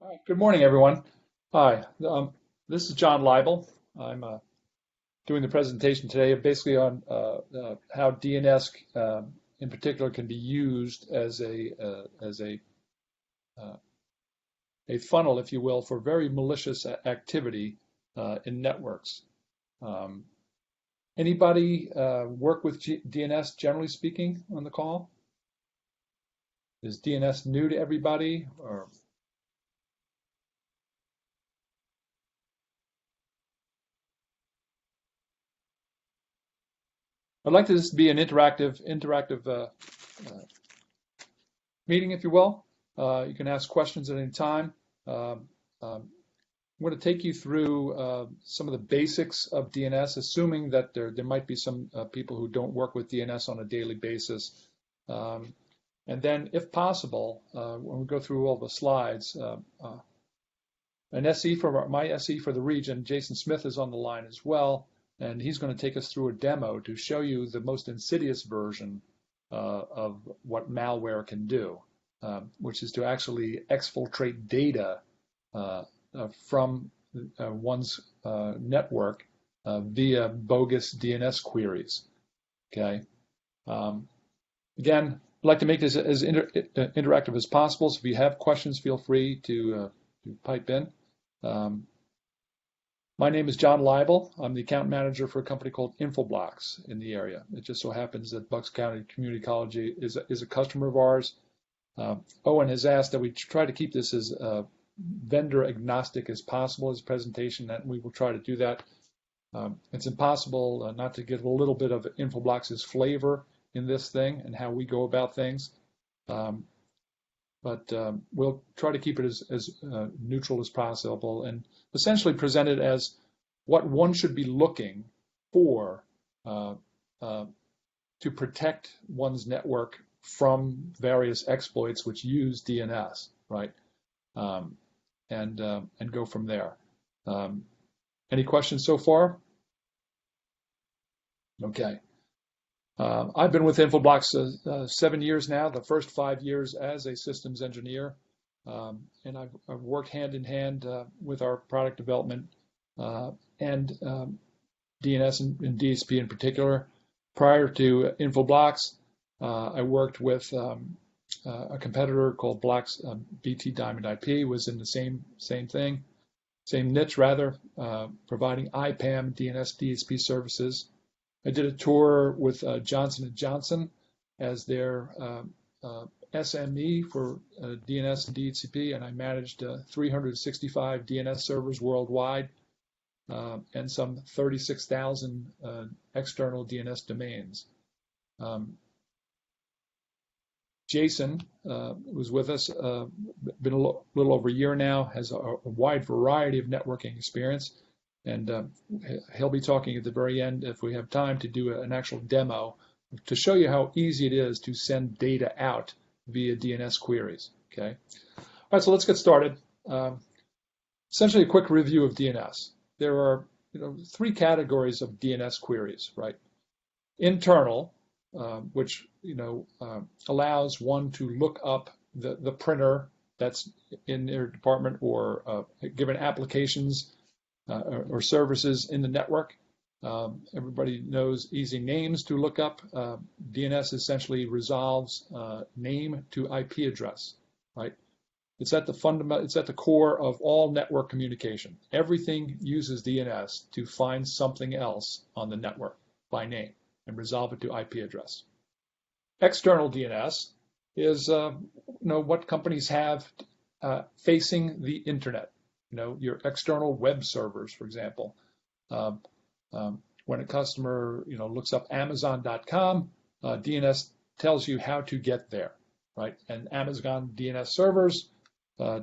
All right. Good morning, everyone. Hi, this is John Leibel. I'm doing the presentation today basically on how DNS in particular can be used as uh, a funnel, if you will, for very malicious activity in networks. Um, Anybody work with DNS, generally speaking, on the call? Is DNS new to everybody, or I'd like this to be an interactive meeting, if you will. You can ask questions at any time. Um, I'm going to take you through some of the basics of DNS, assuming that there might be some people who don't work with DNS on a daily basis. And then, if possible, when we go through all the slides, an SE for my SE for the region, Jason Smith, is on the line as well, and he's going to take us through a demo to show you the most insidious version of what malware can do, which is to actually exfiltrate data from one's network via bogus DNS queries. Okay. Again, I'd like to make this as interactive as possible. So if you have questions, feel free to pipe in. My name is John Leibel. I'm the account manager for a company called Infoblox in the area. It just so happens that Bucks County Community College is a customer of ours. Owen has asked that we try to keep this as vendor agnostic as possible as a presentation, and we will try to do that. It's impossible not to give a little bit of Infoblox's flavor in this thing and how we go about things. But we'll try to keep it as neutral as possible and essentially present it as what one should be looking for to protect one's network from various exploits which use DNS, right? And go from there. Any questions so far? Okay. I've been with Infoblox 7 years now, the first 5 years as a systems engineer, and I've worked hand in hand with our product development and DNS and DHCP in particular. Prior to Infoblox, I worked with a competitor called Block's BT Diamond IP, was in the same thing, same niche rather, providing IPAM DNS DHCP services. I did a tour with Johnson & Johnson as their SME for DNS and DHCP, and I managed 365 DNS servers worldwide and some 36,000 external DNS domains. Jason was with us, been a little over a year now, has a wide variety of networking experience. And he'll be talking at the very end, if we have time, to do an actual demo to show you how easy it is to send data out via DNS queries. Okay. All right, so let's get started. Essentially, a quick review of DNS. There are three categories of DNS queries, right? Internal, which allows one to look up the printer that's in their department or given applications or services in the network. Everybody knows easy names to look up. DNS essentially resolves name to IP address, right? It's at the core of all network communication. Everything uses DNS to find something else on the network by name and resolve it to IP address. External DNS is what companies have facing the internet. Your external web servers, for example. When a customer, looks up Amazon.com, DNS tells you how to get there, right? And Amazon DNS servers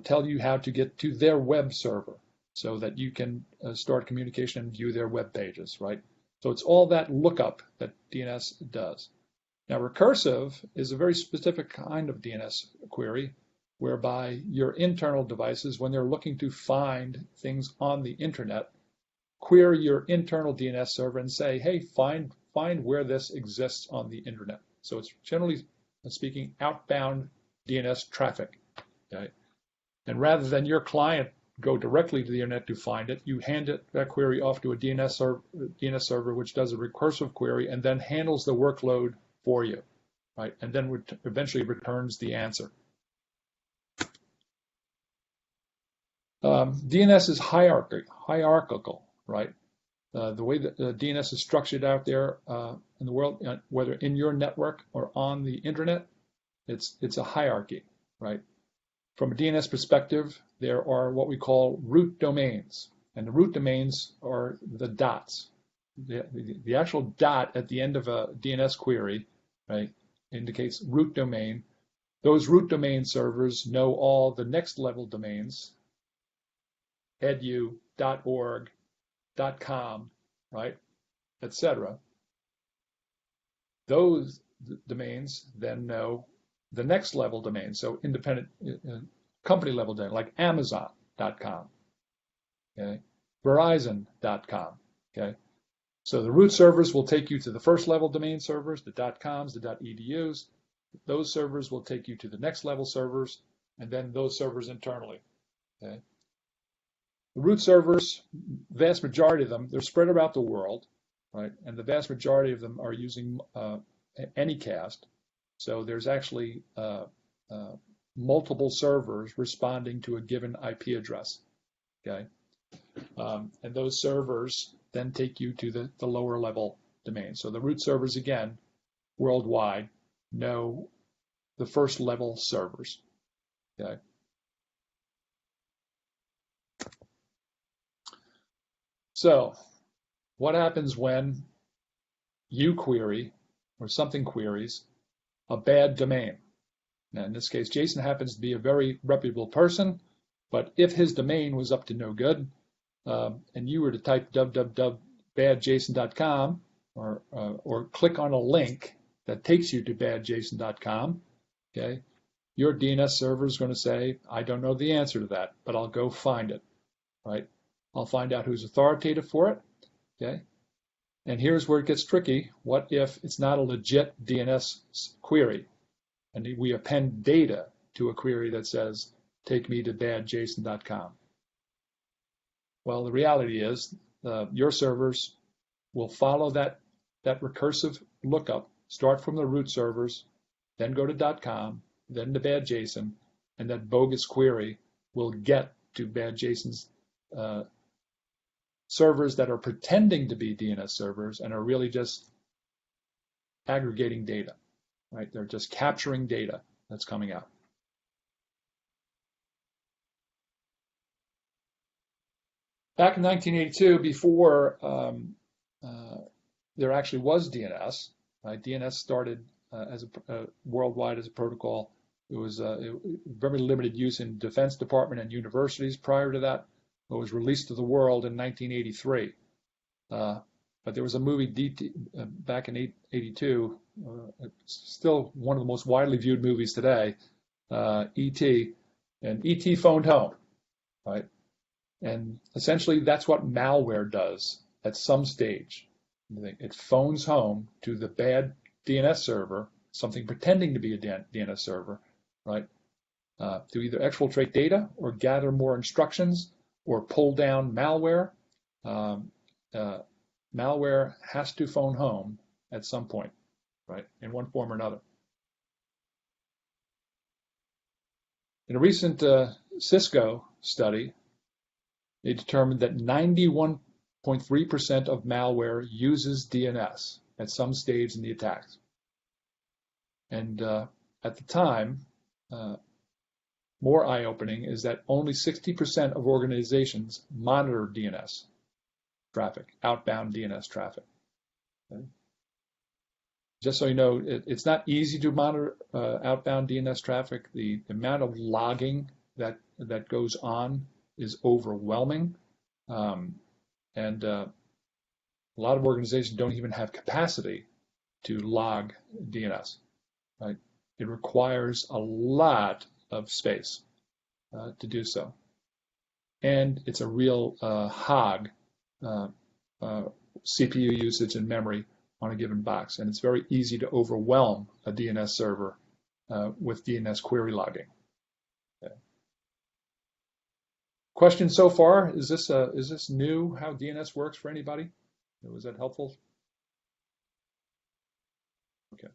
tell you how to get to their web server so that you can start communication and view their web pages, right? So it's all that lookup that DNS does. Now, recursive is a very specific kind of DNS query, whereby your internal devices, when they're looking to find things on the internet, query your internal DNS server and say, hey, find where this exists on the internet. So it's generally speaking outbound DNS traffic. Okay. And rather than your client go directly to the internet to find it, you hand that query off to a DNS server, which does a recursive query and then handles the workload for you, right? And then eventually returns the answer. DNS is hierarchical, right? The way that DNS is structured out there in the world, whether in your network or on the internet, it's a hierarchy, right? From a DNS perspective, there are what we call root domains, and the root domains are the dots. The actual dot at the end of a DNS query, right, indicates root domain. Those root domain servers know all the next level domains, edu, .org, .com, right, etc. Those domains then know the next level domain, so independent company level domain, like Amazon.com, okay, Verizon.com, okay. So the root servers will take you to the first level domain servers, the .coms, the .edus. Those servers will take you to the next level servers, and then those servers internally, okay. The root servers, vast majority of them, they're spread about the world, right? And the vast majority of them are using Anycast. So there's actually multiple servers responding to a given IP address, okay? And those servers then take you to the lower level domain. So the root servers, again, worldwide, know the first level servers, okay? So what happens when you query or something queries a bad domain? Now, in this case, Jason happens to be a very reputable person, but if his domain was up to no good, and you were to type www.badjason.com or click on a link that takes you to badjason.com, okay, your DNS server is going to say, I don't know the answer to that, but I'll go find it, right? I'll find out who's authoritative for it, okay? And here's where it gets tricky. What if it's not a legit DNS query, and we append data to a query that says, take me to badjason.com? Well, the reality is your servers will follow that recursive lookup, start from the root servers, then go to .com, then to badjason, and that bogus query will get to badjason's servers that are pretending to be DNS servers and are really just aggregating data, right? They're just capturing data that's coming out. Back in 1982, before there actually was DNS, right? DNS started as worldwide as a protocol. It was very limited use in Defense Department and universities prior to that. It was released to the world in 1983. But there was a movie back in 82, still one of the most widely viewed movies today, E.T., and E.T. phoned home, right? And essentially that's what malware does at some stage. It phones home to the bad DNS server, something pretending to be a DNS server, right? To either exfiltrate data or gather more instructions or pull down malware. Malware has to phone home at some point, right, in one form or another. In a recent Cisco study, they determined that 91.3% of malware uses DNS at some stage in the attacks. And at the time, more eye-opening is that only 60% of organizations monitor DNS traffic, outbound DNS traffic. Okay? Just so you know, it's not easy to monitor outbound DNS traffic. The amount of logging that goes on is overwhelming, and a lot of organizations don't even have capacity to log DNS. Right? It requires a lot of space to do so. And it's a real hog, CPU usage and memory on a given box. And it's very easy to overwhelm a DNS server with DNS query logging. Okay. Questions so far? Is this new, how DNS works for anybody? Was that helpful? Okay.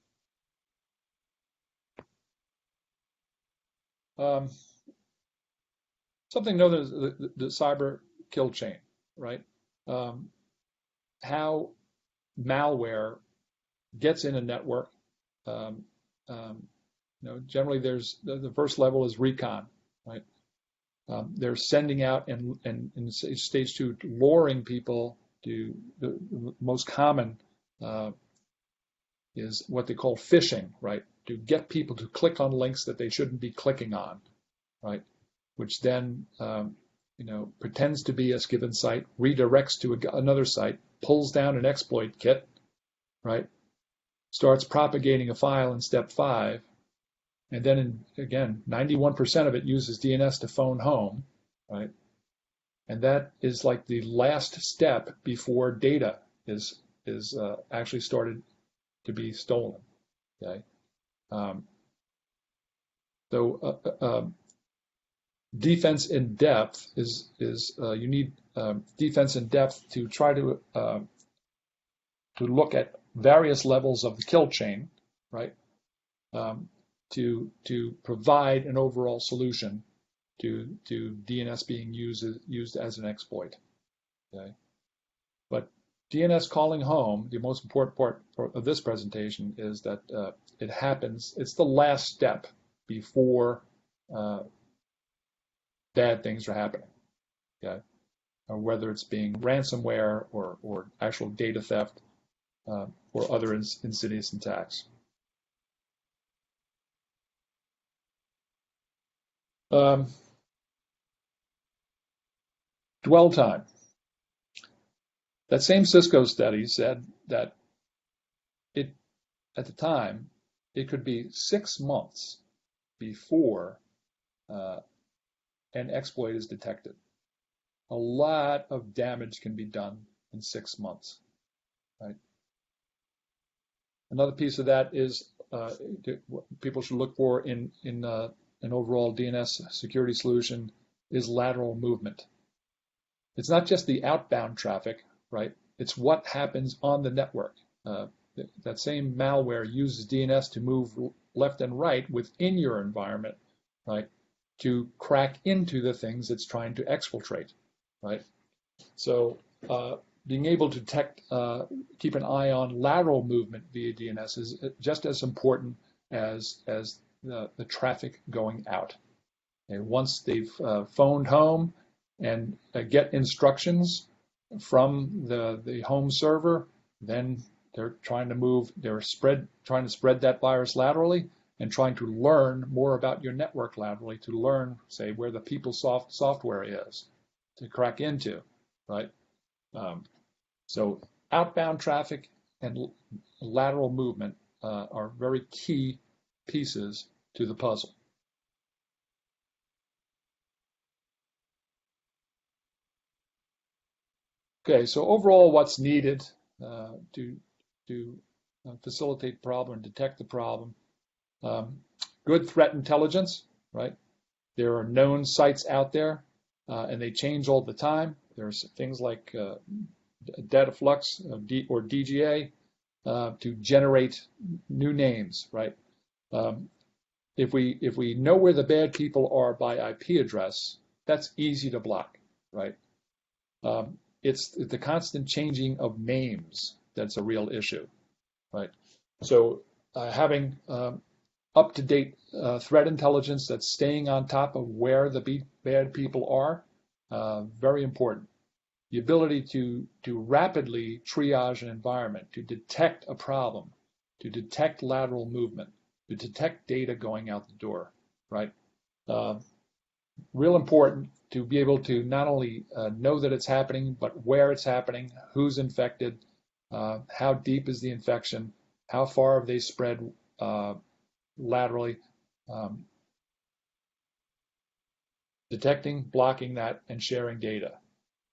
Something known as the cyber kill chain, right? How malware gets in a network. Generally there's the first level is recon, right? They're sending out and in stage 2, luring people to the most common is what they call phishing, right? To get people to click on links that they shouldn't be clicking on, right? Which then pretends to be a given site, redirects to another site, pulls down an exploit kit, right? Starts propagating a file in step 5, and then again, 91% of it uses DNS to phone home, right? And that is like the last step before data is actually started to be stolen. Okay, defense in depth is you need defense in depth to try to look at various levels of the kill chain, right? To provide an overall solution to DNS being used as an exploit. Okay, but DNS calling home, the most important part of this presentation is that it happens. It's the last step before bad things are happening. Okay, or whether it's being ransomware or actual data theft or other insidious attacks. Dwell time. That same Cisco study said that at the time, it could be 6 months before an exploit is detected. A lot of damage can be done in 6 months, right? Another piece of that is what people should look for in an overall DNS security solution is lateral movement. It's not just the outbound traffic, right? It's what happens on the network. That same malware uses DNS to move left and right within your environment, right? To crack into the things it's trying to exfiltrate, right? So being able to detect, keep an eye on lateral movement via DNS is just as important as the traffic going out. And once they've phoned home and get instructions from the home server, then they're trying to spread that virus laterally and trying to learn more about your network laterally to learn, say, where the PeopleSoft software is to crack into, right? So outbound traffic and lateral movement are very key pieces to the puzzle. Okay, so overall, what's needed to facilitate the problem and detect the problem? Good threat intelligence, right? There are known sites out there, and they change all the time. There's things like Dataflux or DGA to generate new names, right? If we know where the bad people are by IP address, that's easy to block, right? It's the constant changing of names that's a real issue, right? So having up-to-date threat intelligence that's staying on top of where the bad people are, very important. The ability to rapidly triage an environment, to detect a problem, to detect lateral movement, to detect data going out the door, right? Real important to be able to not only know that it's happening, but where it's happening, who's infected, how deep is the infection, how far have they spread laterally. Detecting, blocking that, and sharing data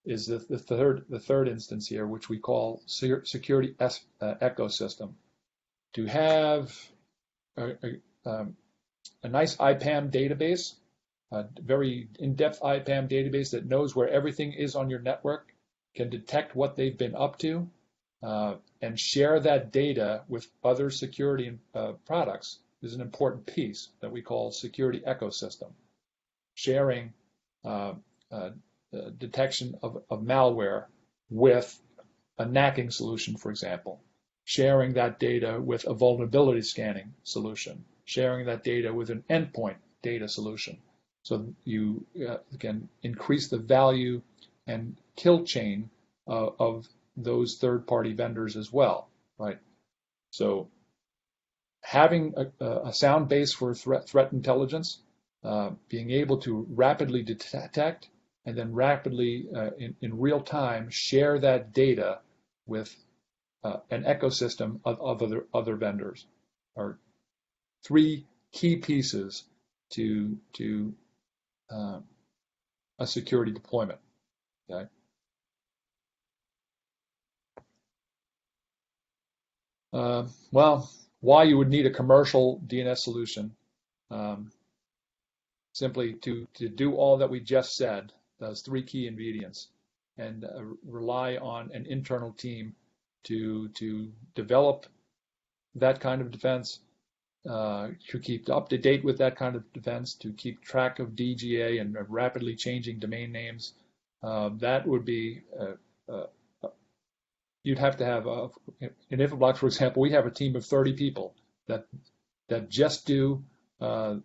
is the third instance here, which we call security ecosystem. To have a nice IPAM database a very in-depth IPAM database that knows where everything is on your network, can detect what they've been up to, and share that data with other security products is an important piece that we call security ecosystem. Sharing detection of malware with a knacking solution, for example. Sharing that data with a vulnerability scanning solution. Sharing that data with an endpoint data solution. So you can increase the value and kill chain of those third-party vendors as well, right? So having a sound base for threat intelligence, being able to rapidly detect and then rapidly in real time share that data with an ecosystem of other vendors are three key pieces to a security deployment. Okay. Well, why you would need a commercial DNS solution? Simply to do all that we just said, those three key ingredients, and rely on an internal team to develop that kind of defense, to keep up to date with that kind of defense, to keep track of DGA and rapidly changing domain names. That would be you'd have to have in Infoblox, for example, we have a team of 30 people that just do the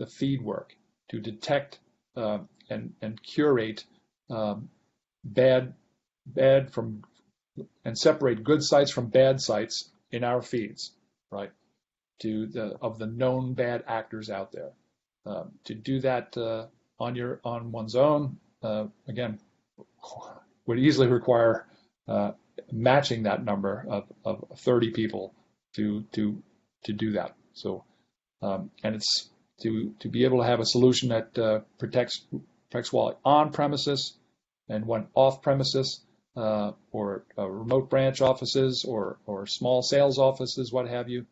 feed work to detect and curate bad from and separate good sites from bad sites in our feeds, right? Of the known bad actors out there. To do that on one's own, again, would easily require matching that number of 30 people to do that. So, and it's to be able to have a solution that protects while on premises and when off premises, or remote branch offices or small sales offices, what have you.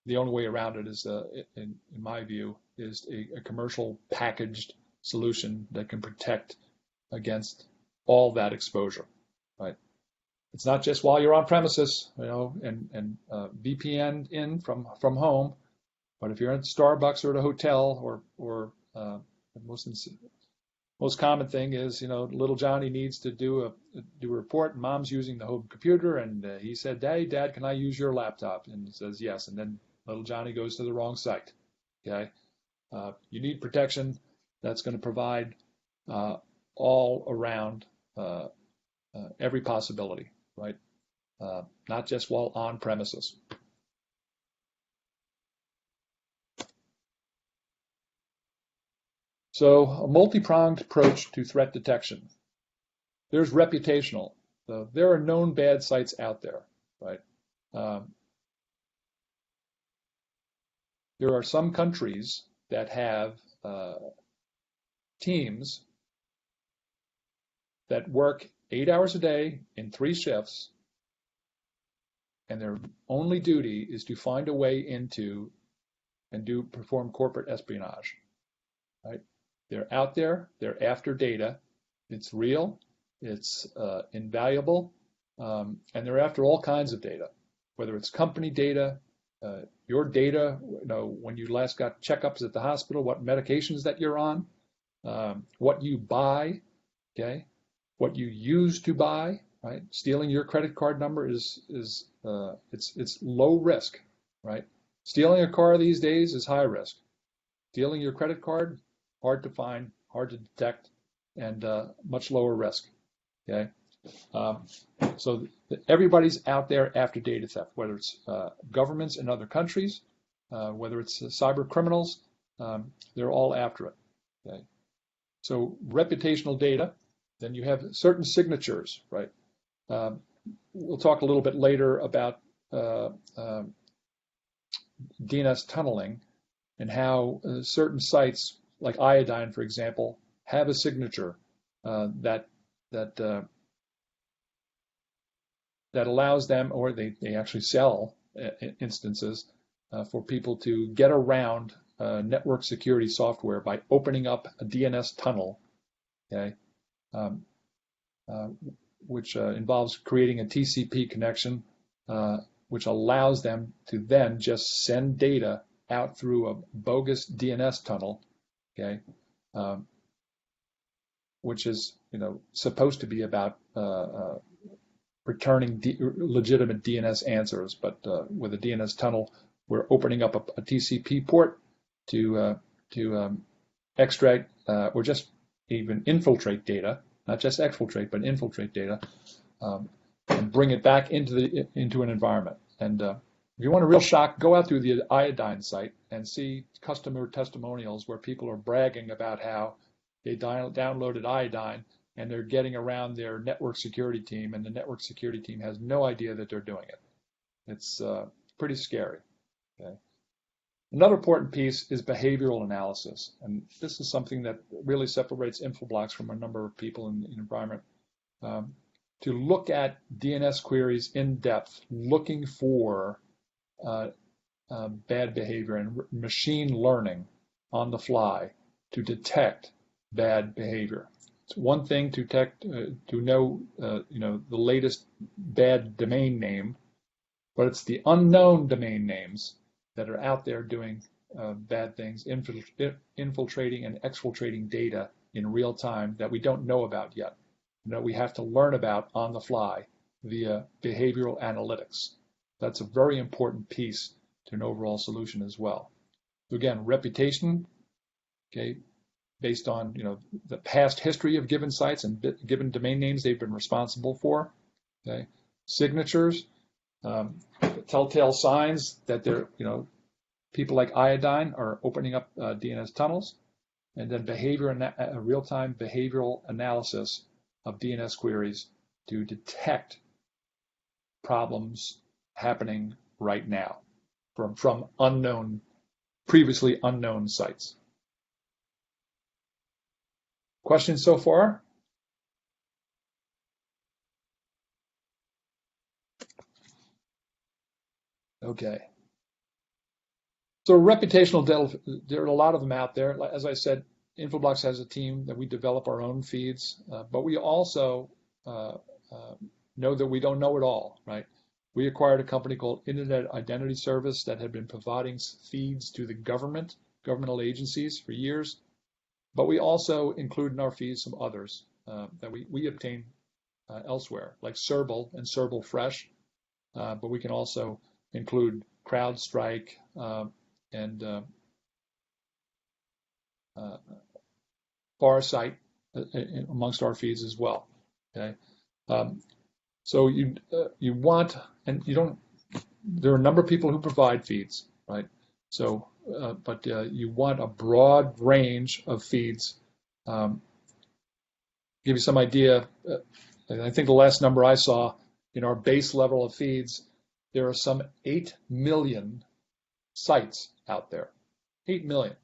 The only way around it is, in my view, is a commercial packaged solution that can protect against all that exposure, right? It's not just while you're on premises, and VPN in from home, but if you're at Starbucks or at a hotel or most common thing is, little Johnny needs to do a report, and mom's using the home computer, and he said, "Hey, Dad, can I use your laptop?" And he says, "Yes," and then little Johnny goes to the wrong site. Okay, you need protection that's going to provide all around every possibility, right? Not just while on premises. So a multi-pronged approach to threat detection. There's reputational. So there are known bad sites out there, right? There are some countries that have teams that work 8 hours a day in 3 shifts, and their only duty is to find a way into and perform corporate espionage, right? They're out there, they're after data, it's real, it's invaluable, and they're after all kinds of data, whether it's company data, your data, when you last got checkups at the hospital, what medications that you're on, what you buy, okay, what you use to buy, right? Stealing your credit card number is it's low risk, right? Stealing a car these days is high risk. Stealing your credit card, hard to find, hard to detect, and much lower risk, okay? So everybody's out there after data theft, whether it's governments in other countries, whether it's cyber criminals, they're all after it. Okay? So reputational data, then you have certain signatures, right? We'll talk a little bit later about DNS tunneling and how certain sites, like Iodine, for example, have a signature that allows them, or they actually sell instances for people to get around network security software by opening up a DNS tunnel, okay, which involves creating a TCP connection, which allows them to then just send data out through a bogus DNS tunnel, okay, which is supposed to be about returning legitimate DNS answers, but with a DNS tunnel, we're opening up a TCP port to extract or just even infiltrate data, not just exfiltrate, but infiltrate data, and bring it back into an environment. And if you want a real shock, go out through the Iodine site and see customer testimonials where people are bragging about how they downloaded Iodine and they're getting around their network security team, and the network security team has no idea that they're doing it. It's pretty scary. Okay. Another important piece is behavioral analysis, and this is something that really separates Infoblox from a number of people in the environment. To look at DNS queries in depth, looking for bad behavior and machine learning on the fly to detect bad behavior. It's one thing to know the latest bad domain name, but it's the unknown domain names that are out there doing bad things, infiltrating and exfiltrating data in real time that we don't know about yet. We have to learn about on the fly via behavioral analytics. That's a very important piece to an overall solution as well. So again, reputation, okay, based on the past history of given sites and given domain names they've been responsible for. Okay, signatures, telltale signs that they're people like Iodine are opening up DNS tunnels, and then real-time behavioral analysis of DNS queries to detect problems happening right now from previously unknown sites. Questions so far? Okay. So reputational data, there are a lot of them out there. As I said, Infoblox has a team that we develop our own feeds, but we also know that we don't know it all, right? We acquired a company called Internet Identity Service that had been providing feeds to the governmental agencies for years, but we also include in our feeds some others that we obtain elsewhere, like Serble and Serble Fresh, but we can also include CrowdStrike and Farsight amongst our feeds as well. Okay, so you want, and you don't. There are a number of people who provide feeds, right? So, but you want a broad range of feeds. Give you some idea. I think the last number I saw in our base level of feeds, there are some 8 million sites out there. 8 million.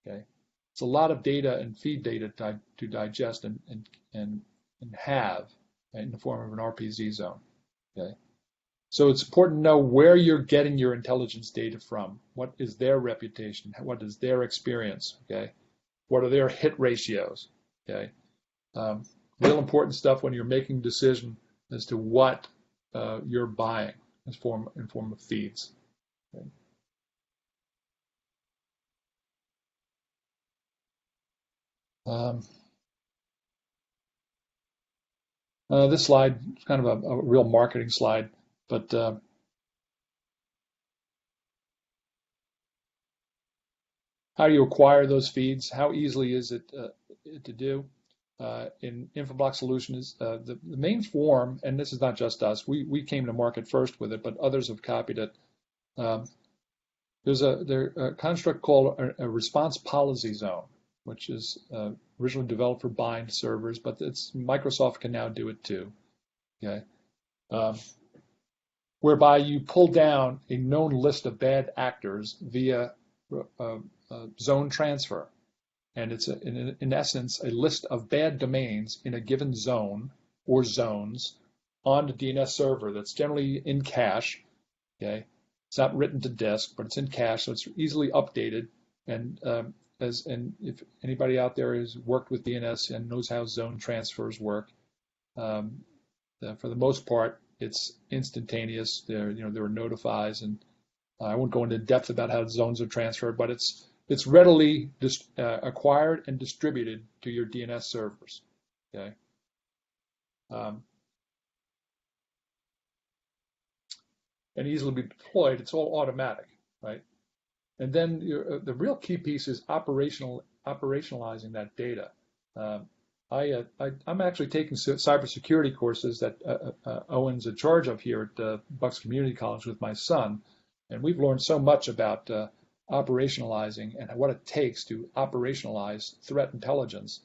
Okay, it's a lot of data and feed data to digest and have in the form of an RPZ zone. Okay, so it's important to know where you're getting your intelligence data from. What is their reputation? What is their experience? Okay, what are their hit ratios? Okay, real important stuff when you're making a decision as to what you're buying in form of feeds. Okay. This slide is kind of a real marketing slide, but how do you acquire those feeds? How easily is it to do? In Infoblox Solution is the main form, and this is not just us. We came to market first with it, but others have copied it. There's a construct called a response policy zone, which is originally developed for bind servers, but Microsoft can now do it too. Okay, whereby you pull down a known list of bad actors via zone transfer, and it's in essence a list of bad domains in a given zone or zones on the DNS server that's generally in cache. Okay, It's not written to disk, but it's in cache, so it's easily updated. And if anybody out there has worked with DNS and knows how zone transfers work, for the most part, it's instantaneous. There are notifies, and I won't go into depth about how zones are transferred, but it's readily acquired and distributed to your DNS servers. Okay. And easily be deployed. It's all automatic, right? And then the real key piece is operationalizing that data. I'm actually taking cybersecurity courses that Owen's in charge of here at Bucks Community College with my son, and we've learned so much about operationalizing and what it takes to operationalize threat intelligence.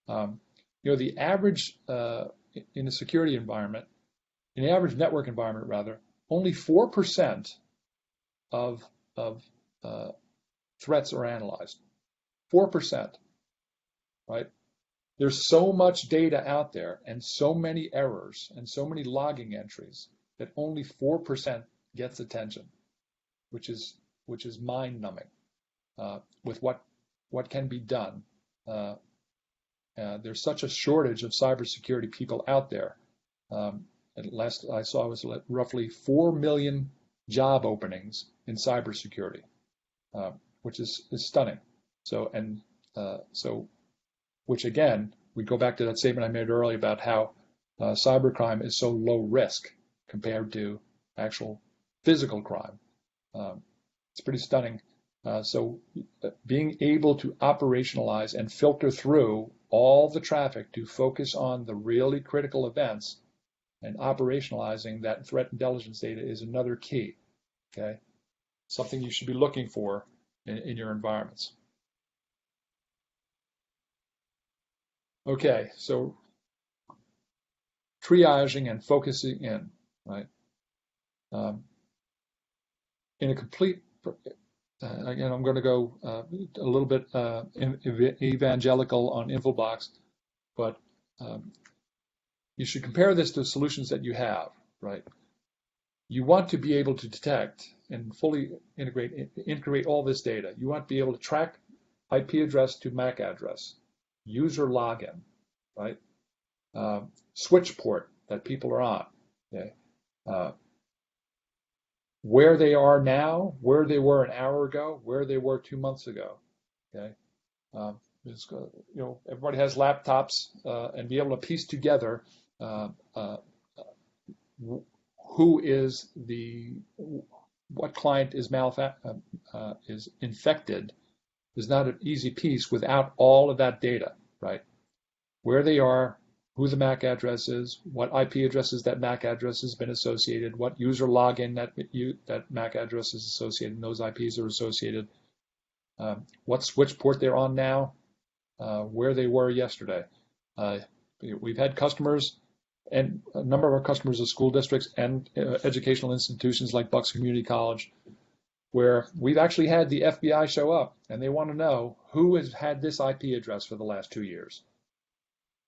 The average in a security environment, in the average network environment rather, only 4% of threats are analyzed. 4%, right? There's so much data out there and so many errors and so many logging entries that only 4% gets attention, which is mind-numbing with what can be done. There's such a shortage of cybersecurity people out there. At last I saw was roughly 4 million job openings in cybersecurity, which is stunning. Which again, we go back to that statement I made earlier about how cybercrime is so low risk compared to actual physical crime. It's pretty stunning. So being able to operationalize and filter through all the traffic to focus on the really critical events and operationalizing that threat intelligence data is another key, okay? Something you should be looking for in your environments. Okay, so triaging and focusing in, right? In a complete, again, I'm going to go a little bit evangelical on InfoBox, but you should compare this to solutions that you have, right? You want to be able to detect and fully integrate all this data. You want to be able to track IP address to MAC address, user login, right? Switch port that people are on, okay? Where they are now, where they were an hour ago, where they were 2 months ago, okay? Everybody has laptops and be able to piece together what client is infected is not an easy piece without all of that data, right? Where they are, who the MAC address is, what IP addresses that MAC address has been associated, what user login that MAC address is associated, and those IPs are associated, what switch port they're on now, where they were yesterday. We've had customers, and a number of our customers are school districts and educational institutions like Bucks Community College, where we've actually had the FBI show up, and they want to know who has had this IP address for the last 2 years.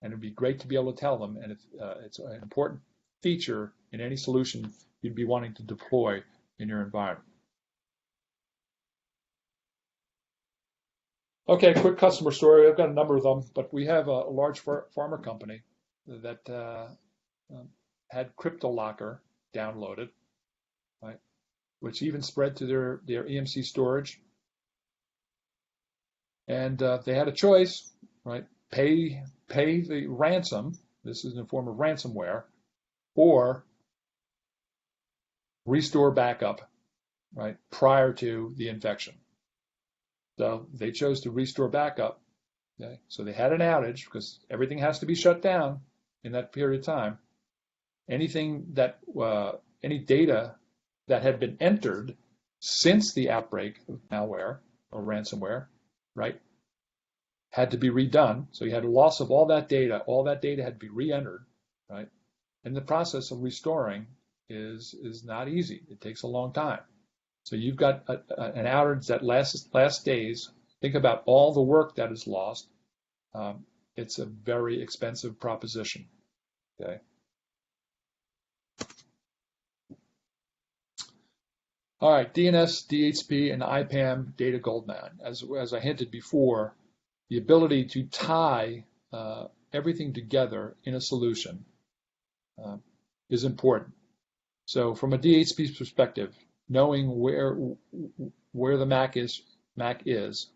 And it'd be great to be able to tell them, and it's an important feature in any solution you'd be wanting to deploy in your environment. Okay, quick customer story. I've got a number of them, but we have a large pharma company that had CryptoLocker downloaded, right, which even spread to their EMC storage. And they had a choice, right? Pay the ransom, this is in the form of ransomware, or restore backup, right, prior to the infection. So they chose to restore backup. Okay? So they had an outage because everything has to be shut down in that period of time. Anything that, any data that had been entered since the outbreak of malware or ransomware, right, had to be redone. So you had a loss of all that data. All that data had to be re-entered, right? And the process of restoring is not easy. It takes a long time. So you've got an outage that lasts days. Think about all the work that is lost. It's a very expensive proposition, okay? All right, DNS, DHCP, and IPAM data goldmine. As I hinted before, the ability to tie everything together in a solution is important. So from a DHCP perspective, knowing where the MAC is,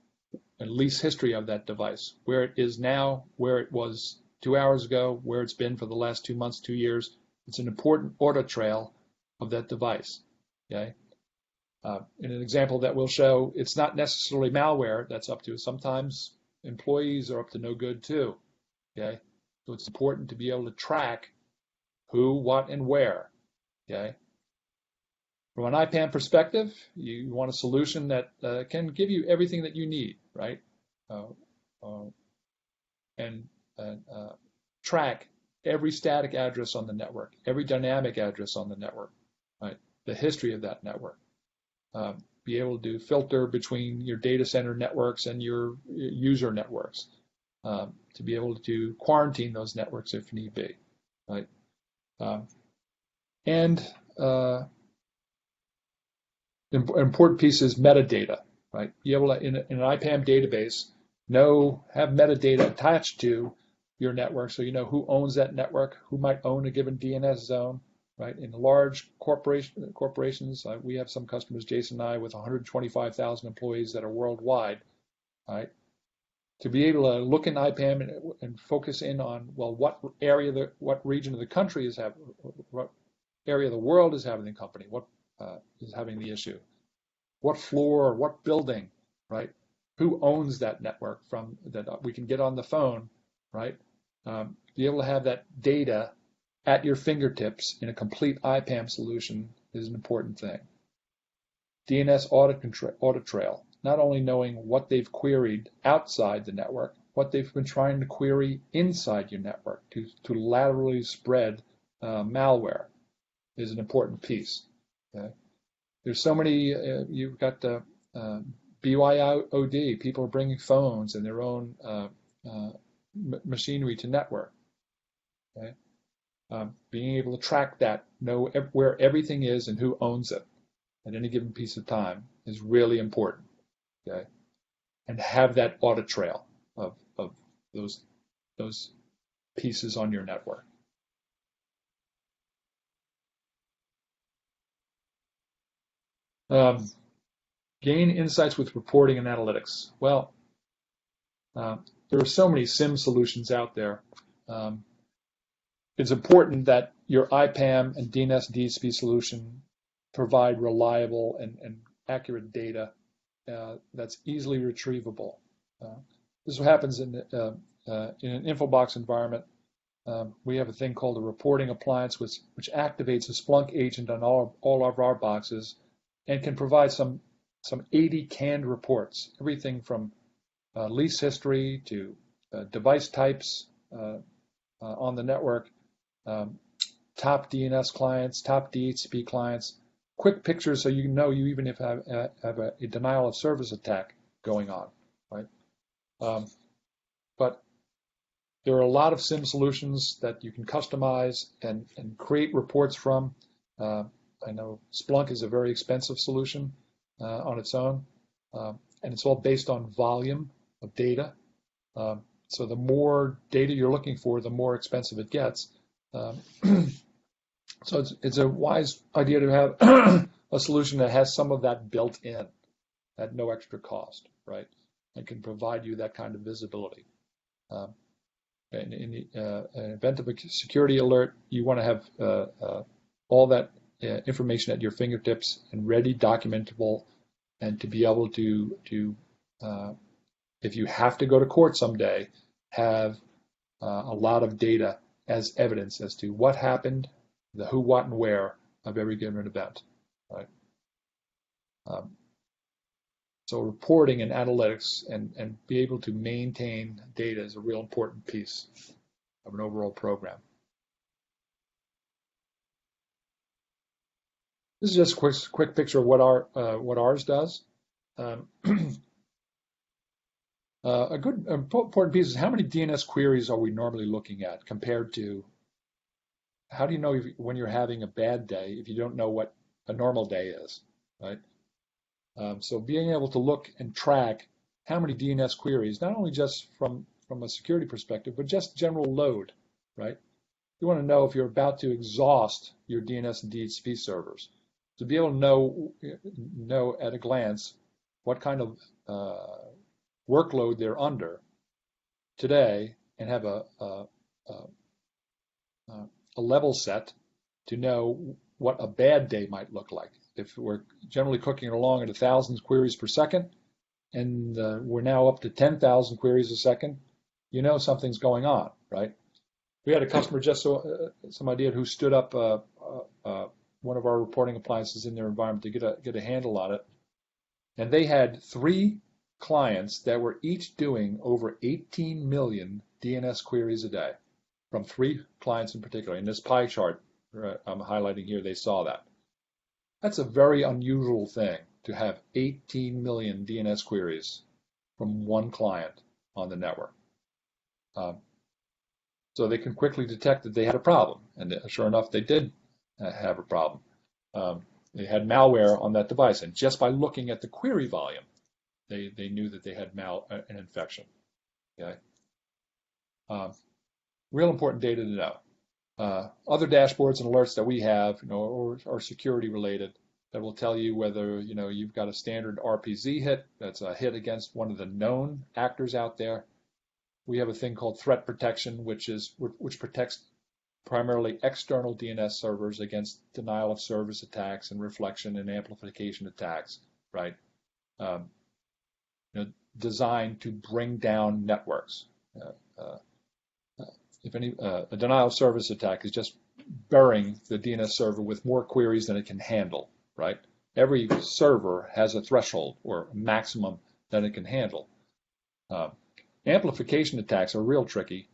at least history of that device, where it is now, where it was 2 hours ago, where it's been for the last 2 months, 2 years, it's an important audit trail of that device. Okay. In an example that we'll show, it's not necessarily malware that's up to it. Sometimes employees are up to no good too. Okay, so it's important to be able to track who, what, and where. Okay. From an IPAM perspective, you want a solution that can give you everything that you need, right? And track every static address on the network, every dynamic address on the network, right? The history of that network. Be able to filter between your data center networks and your user networks, to be able to quarantine those networks if need be, right? Important piece is metadata, right? Be able to, in an IPAM database, have metadata attached to your network, so you know who owns that network, who might own a given DNS zone, right? In large corporations, we have some customers, Jason and I, with 125,000 employees that are worldwide, right? To be able to look in IPAM and focus in on, well, what region of the country is having, what area of the world is having the company, what is having the issue, what floor, what building, right? Who owns that network from that we can get on the phone, right? Be able to have that data at your fingertips in a complete IPAM solution is an important thing. DNS audit trail, not only knowing what they've queried outside the network, what they've been trying to query inside your network to laterally spread malware is an important piece. Okay? There's so many, you've got the BYOD, people are bringing phones and their own machinery to network. Okay? Being able to track that, know where everything is and who owns it at any given piece of time is really important. Okay, and have that audit trail of those pieces on your network. Gain insights with reporting and analytics. Well, there are so many SIM solutions out there. It's important that your IPAM and DNS DHCP solution provide reliable and accurate data that's easily retrievable. This is what happens in an Infobox environment. We have a thing called a reporting appliance, which activates a Splunk agent on all of our boxes and can provide some 80 canned reports, everything from lease history to device types on the network, top DNS clients, top DHCP clients, quick pictures so you know you even if have a denial of service attack going on, right? But there are a lot of SIM solutions that you can customize and create reports from. I know Splunk is a very expensive solution on its own, and it's all based on volume of data. So the more data you're looking for, the more expensive it gets. So it's a wise idea to have a solution that has some of that built in at no extra cost, right? And can provide you that kind of visibility. In the event of a security alert, you want to have all that information at your fingertips and ready, documentable, and to be able to if you have to go to court someday, have a lot of data as evidence as to what happened, the who, what, and where of every given event, right? So reporting and analytics and be able to maintain data is a real important piece of an overall program. This is just a quick picture of what ours does. A good important piece is how many DNS queries are we normally looking at compared to how do you know when you're having a bad day if you don't know what a normal day is, right? So being able to look and track how many DNS queries, not only just from a security perspective, but just general load, right? You want to know if you're about to exhaust your DNS and DHCP servers. To be able to know at a glance what kind of workload they're under today, and have a level set to know what a bad day might look like. If we're generally cooking along at 1,000 queries per second, and we're now up to 10,000 queries a second, you know something's going on, right? We had a customer just some idea who stood up one of our reporting appliances in their environment to get a handle on it, and they had 3 clients that were each doing over 18 million DNS queries a day, from 3 clients in particular. In this pie chart I'm highlighting here, they saw that. That's a very unusual thing to have 18 million DNS queries from one client on the network. So they can quickly detect that they had a problem, and sure enough, they did have a problem. They had malware on that device, and just by looking at the query volume, they knew that they had an infection. Okay, real important data to know. Other dashboards and alerts that we have, are security related, that will tell you whether you've got a standard RPZ hit, that's a hit against one of the known actors out there. We have a thing called threat protection, which protects primarily external DNS servers against denial of service attacks and reflection and amplification attacks, right? Designed to bring down networks. If a denial of service attack is just burying the DNS server with more queries than it can handle, right? Every server has a threshold or a maximum that it can handle. Amplification attacks are real tricky.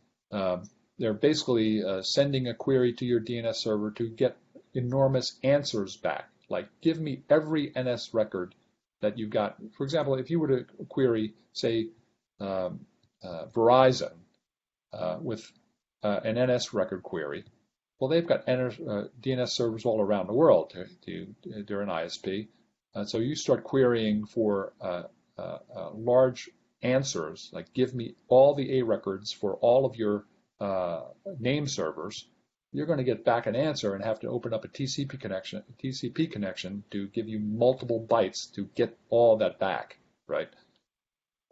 They're basically sending a query to your DNS server to get enormous answers back. Like, give me every NS record that you've got. For example, if you were to query, say, Verizon with an NS record query, well, they've got DNS servers all around the world. They're an ISP. So you start querying for large answers, like give me all the A records for all of your name servers, you're going to get back an answer and have to open up a TCP connection to give you multiple bytes to get all that back, right?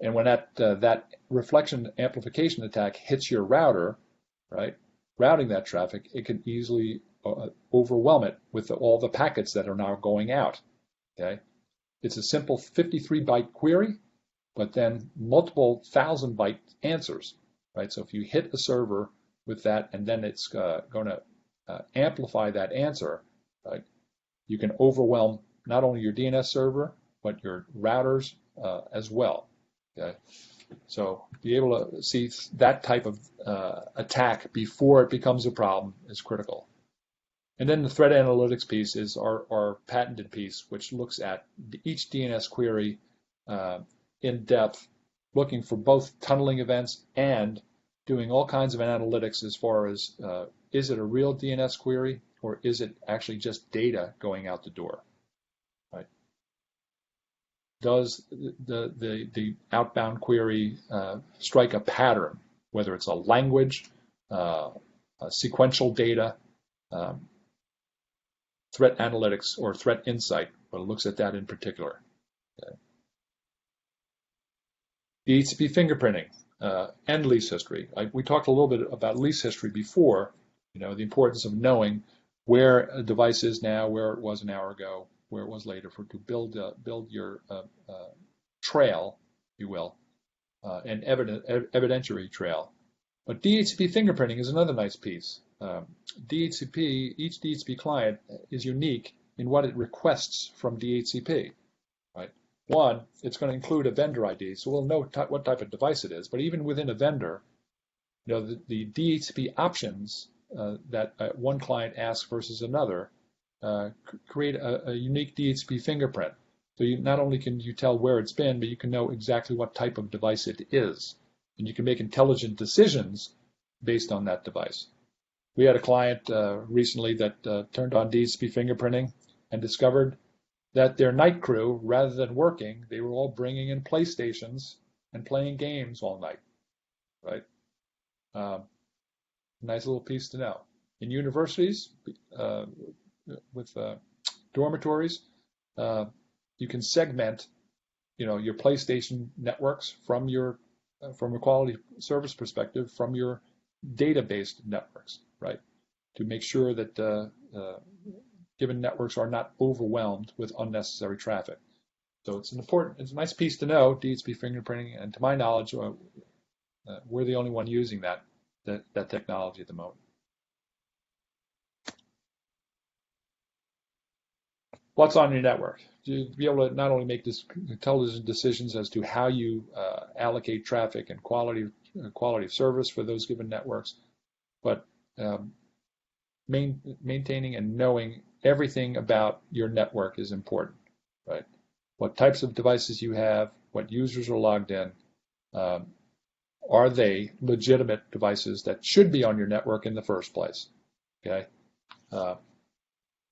And when that reflection amplification attack hits your router, right, routing that traffic, it can easily overwhelm it with all the packets that are now going out. Okay, it's a simple 53-byte query, but then multiple 1,000-byte answers, right? So if you hit a server with that, and then it's going to amplify that answer, right, you can overwhelm not only your DNS server but your routers as well. Okay, so be able to see that type of attack before it becomes a problem is critical. And then the threat analytics piece is our patented piece, which looks at each DNS query in depth, looking for both tunneling events and doing all kinds of analytics as far as is it a real DNS query or is it actually just data going out the door, right? Does the outbound query strike a pattern, whether it's a language, a sequential data, threat analytics or threat insight, but it looks at that in particular. Okay. DHCP fingerprinting and lease history. We talked a little bit about lease history before, the importance of knowing where a device is now, where it was an hour ago, where it was later, to build your trail, if you will, an evidentiary trail. But DHCP fingerprinting is another nice piece. Each DHCP client is unique in what it requests from DHCP, right? One, it's going to include a vendor ID, so we'll know what type of device it is. But even within a vendor, the DHCP options that one client asks versus another create a unique DHCP fingerprint. So not only can you tell where it's been, but you can know exactly what type of device it is. And you can make intelligent decisions based on that device. We had a client recently that turned on DHCP fingerprinting and discovered that their night crew, rather than working, they were all bringing in PlayStations and playing games all night, right? Um, nice little piece to know. In universities, with dormitories, you can segment, your PlayStation networks from from a quality service perspective, from your database networks, right? To make sure that given networks are not overwhelmed with unnecessary traffic. So it's a nice piece to know, DHCP fingerprinting, and to my knowledge, we're the only one using that technology at the moment. What's on your network? To be able to not only make intelligent decisions as to how you allocate traffic and quality of service for those given networks, but maintaining and knowing everything about your network is important, right? What types of devices you have, what users are logged in, are they legitimate devices that should be on your network in the first place, okay?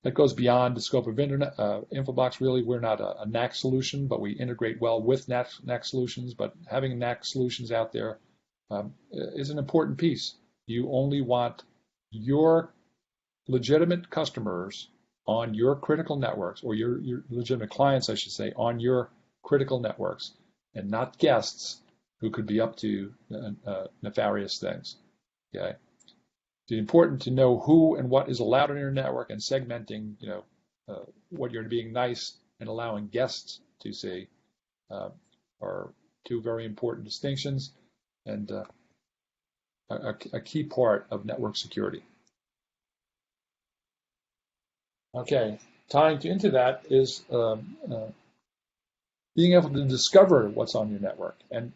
That goes beyond the scope of Infobox. Really, we're not a NAC solution, but we integrate well with NAC solutions. But having NAC solutions out there is an important piece. You only want your legitimate customers on your critical networks, or your legitimate clients, I should say, on your critical networks, and not guests who could be up to nefarious things. Okay. It's important to know who and what is allowed on your network, and segmenting, what you're being nice and allowing guests to see are two very important distinctions, and a key part of network security. Okay, tying into that is being able to discover what's on your network and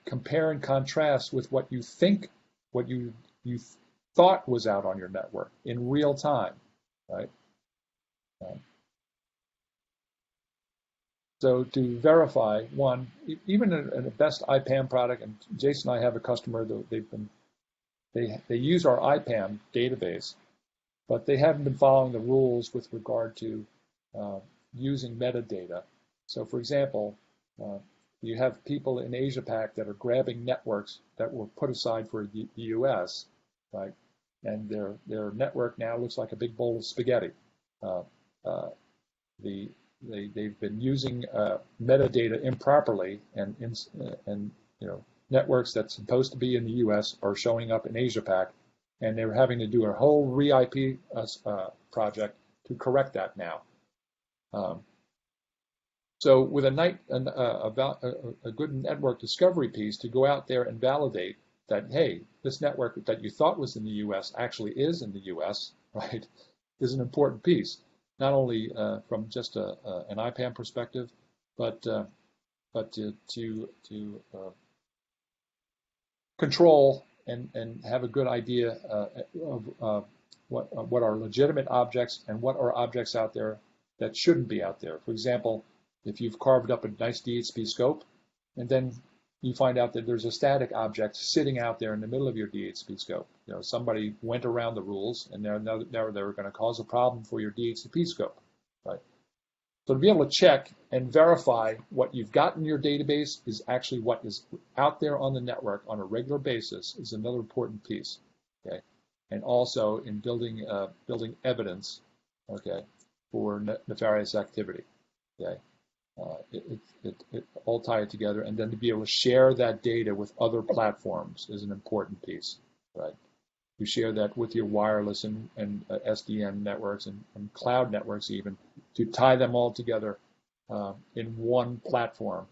compare and contrast with what you thought was out on your network in real time, right? So to verify, one, even in a best IPAM product, and Jason and I have a customer that they use our IPAM database, but they haven't been following the rules with regard to using metadata. So, for example, you have people in Asia Pac that are grabbing networks that were put aside for the U.S., right? And their network now looks like a big bowl of spaghetti. They've been using metadata improperly, and networks that's supposed to be in the U.S. are showing up in Asia Pac, and they're having to do a whole re-IP project to correct that now. So with a good network discovery piece to go out there and validate that, hey, this network that you thought was in the U.S. actually is in the U.S., right, is an important piece, not only from just an IPAM perspective, but to control and have a good idea of what are legitimate objects and what are objects out there that shouldn't be out there. For example, if you've carved up a nice DHCP scope, and then you find out that there's a static object sitting out there in the middle of your DHCP scope. Somebody went around the rules, and now they're going to cause a problem for your DHCP scope, right? So to be able to check and verify what you've got in your database is actually what is out there on the network on a regular basis is another important piece, okay? And also in building evidence, okay, for nefarious activity, okay? It all tie it together, and then to be able to share that data with other platforms is an important piece, right? You share that with your wireless and SDN networks and cloud networks even, to tie them all together in one platform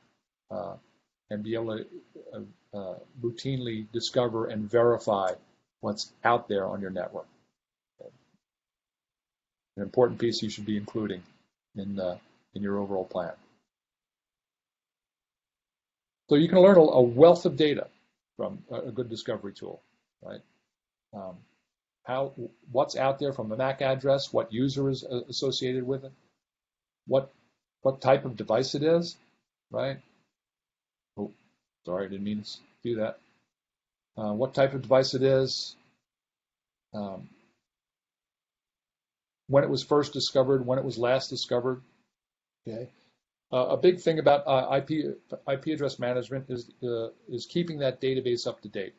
and be able to routinely discover and verify what's out there on your network. An important piece you should be including in your overall plan. So you can learn a wealth of data from a good discovery tool, right? What's out there from the MAC address, what user is associated with it, what type of device it is, right? Oh, sorry, I didn't mean to do that. What type of device it is, when it was first discovered, when it was last discovered. Okay. A big thing about IP address management is keeping that database up to date.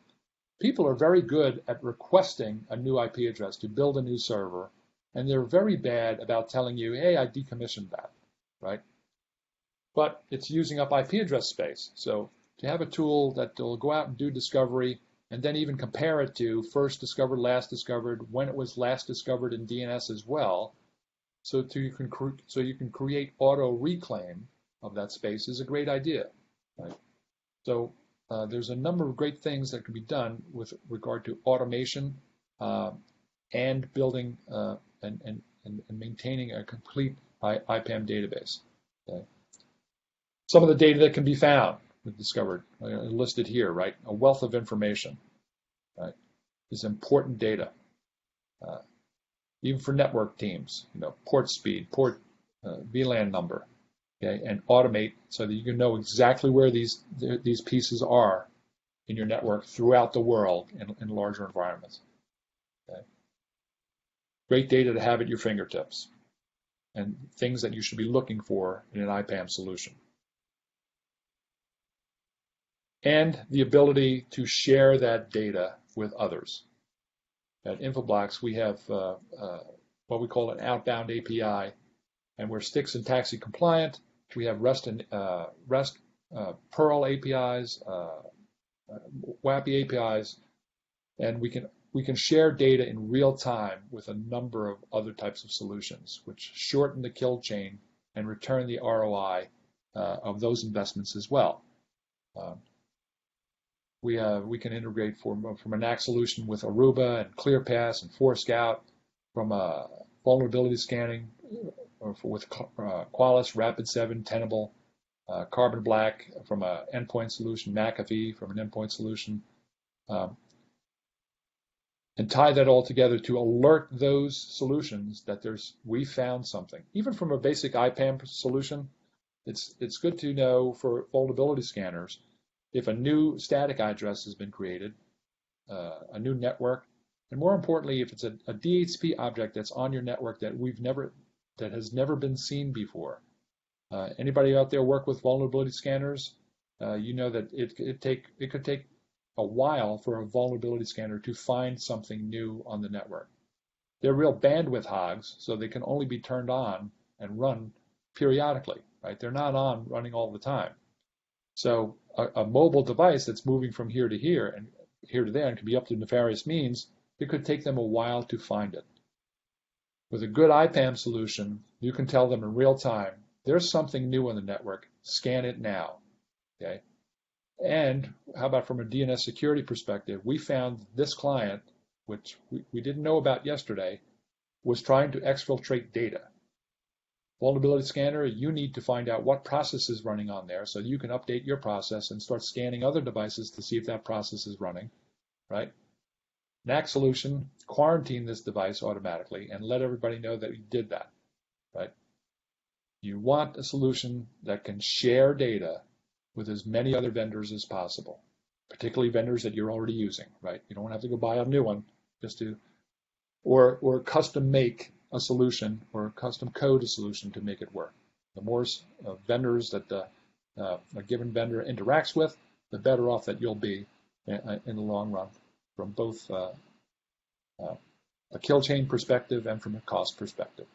People are very good at requesting a new IP address to build a new server, and they're very bad about telling you, hey, I decommissioned that, right? But it's using up IP address space. So to have a tool that will go out and do discovery and then even compare it to first discovered, last discovered, when it was last discovered in DNS as well, so you can create auto reclaim of that space is a great idea, right? So there's a number of great things that can be done with regard to automation and building and maintaining a complete IPAM database. Okay? Some of the data that can be found, discovered, listed here, right? A wealth of information, right? Is important data. Even for network teams, port speed, port VLAN number, okay, and automate so that you can know exactly where these pieces are in your network throughout the world in larger environments. Okay. Great data to have at your fingertips, and things that you should be looking for in an IPAM solution. And the ability to share that data with others. At Infoblox, we have what we call an outbound API, and we're STIX and taxi compliant. We have REST Perl APIs, WAPI APIs, and we can share data in real time with a number of other types of solutions, which shorten the kill chain and return the ROI of those investments as well. We can integrate from a NAC solution with Aruba and ClearPass and Forescout, from vulnerability scanning with Qualys, Rapid7, Tenable, Carbon Black from an endpoint solution, McAfee from an endpoint solution, and tie that all together to alert those solutions that we found something. Even from a basic IPAM solution, it's good to know for vulnerability scanners if a new static address has been created, a new network, and more importantly, if it's a DHCP object that's on your network that has never been seen before. Anybody out there work with vulnerability scanners? You know that it could take a while for a vulnerability scanner to find something new on the network. They're real bandwidth hogs, so they can only be turned on and run periodically, right? They're not on running all the time. So a mobile device that's moving from here to here and here to there and can be up to nefarious means, it could take them a while to find it. With a good IPAM solution, you can tell them in real time, there's something new on the network, scan it now, okay? And how about from a DNS security perspective, we found this client, which we didn't know about yesterday, was trying to exfiltrate data. Vulnerability scanner, you need to find out what process is running on there so you can update your process and start scanning other devices to see if that process is running, right? NAC solution, quarantine this device automatically and let everybody know that you did that, right? You want a solution that can share data with as many other vendors as possible, particularly vendors that you're already using, right? You don't have to go buy a new one just to, or custom make a solution or custom code a solution to make it work. The more vendors that a given vendor interacts with, the better off that you'll be in the long run from both a kill chain perspective and from a cost perspective.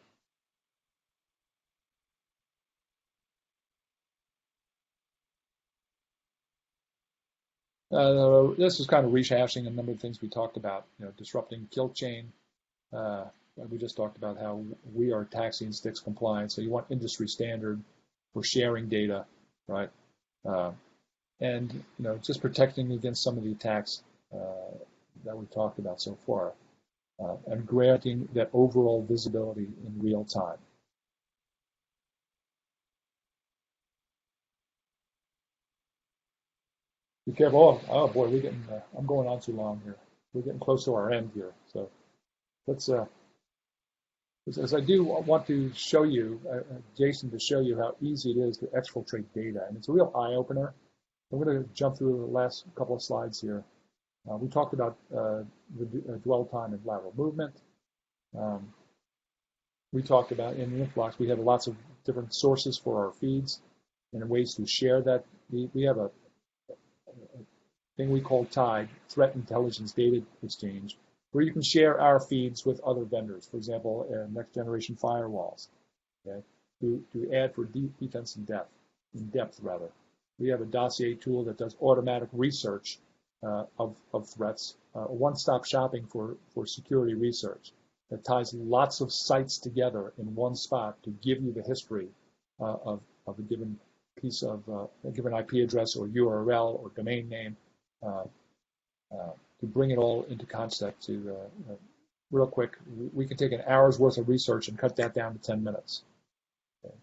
This is kind of rehashing a number of things we talked about, disrupting kill chain. We just talked about how we are taxi and STIX compliant, so you want industry standard for sharing data, right? And just protecting against some of the attacks that we've talked about so far, and granting that overall visibility in real time. Be careful. Oh boy, I'm going on too long here. We're getting close to our end here, so let's. As I do want to show you, Jason, to show you how easy it is to exfiltrate data, and it's a real eye-opener. I'm going to jump through the last couple of slides here. We talked about the dwell time and lateral movement. we talked about in the Influx, we have lots of different sources for our feeds and ways to share that. We have a thing we call TIDE, Threat Intelligence Data Exchange, where you can share our feeds with other vendors. For example, next generation firewalls, okay, to add for defense in depth rather. We have a dossier tool that does automatic research of threats, one-stop shopping for security research that ties lots of sites together in one spot to give you the history of a given piece of a given IP address or URL or domain name, to bring it all into concept. To real quick, we can take an hour's worth of research and cut that down to 10 minutes. Okay.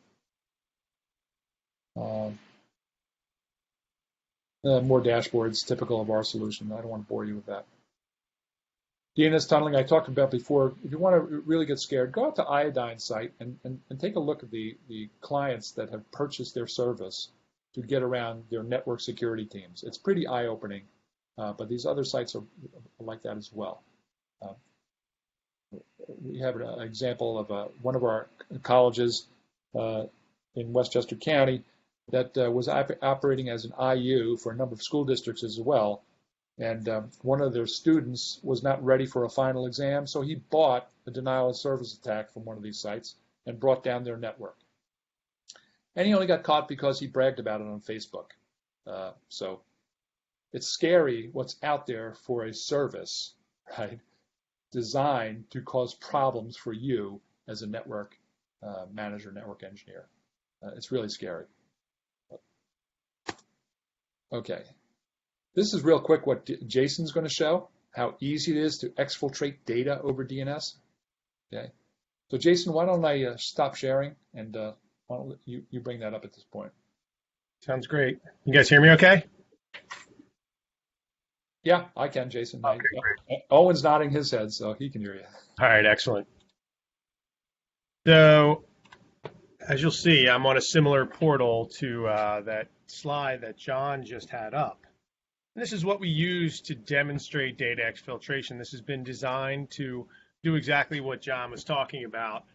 More dashboards, typical of our solution. I don't want to bore you with that. DNS tunneling, I talked about before. If you want to really get scared, go out to Iodine's site and take a look at the clients that have purchased their service to get around their network security teams. It's pretty eye-opening, but these other sites are like that as well. We have an example of one of our colleges in Westchester County that was operating as an IU for a number of school districts as well. And one of their students was not ready for a final exam, so he bought a denial of service attack from one of these sites and brought down their network. And he only got caught because he bragged about it on Facebook. So it's scary what's out there for a service, right, designed to cause problems for you as a network manager, network engineer. It's really scary. Okay. This is real quick what Jason's going to show, how easy it is to exfiltrate data over DNS. Okay. So Jason, why don't I stop sharing and why don't you bring that up at this point? Sounds great. You guys hear me okay? Yeah, I can, Jason. Okay, great. Owen's nodding his head, so he can hear you. All right, excellent. So as you'll see, I'm on a similar portal to that slide that John just had up. And this is what we use to demonstrate data exfiltration. This has been designed to do exactly what John was talking about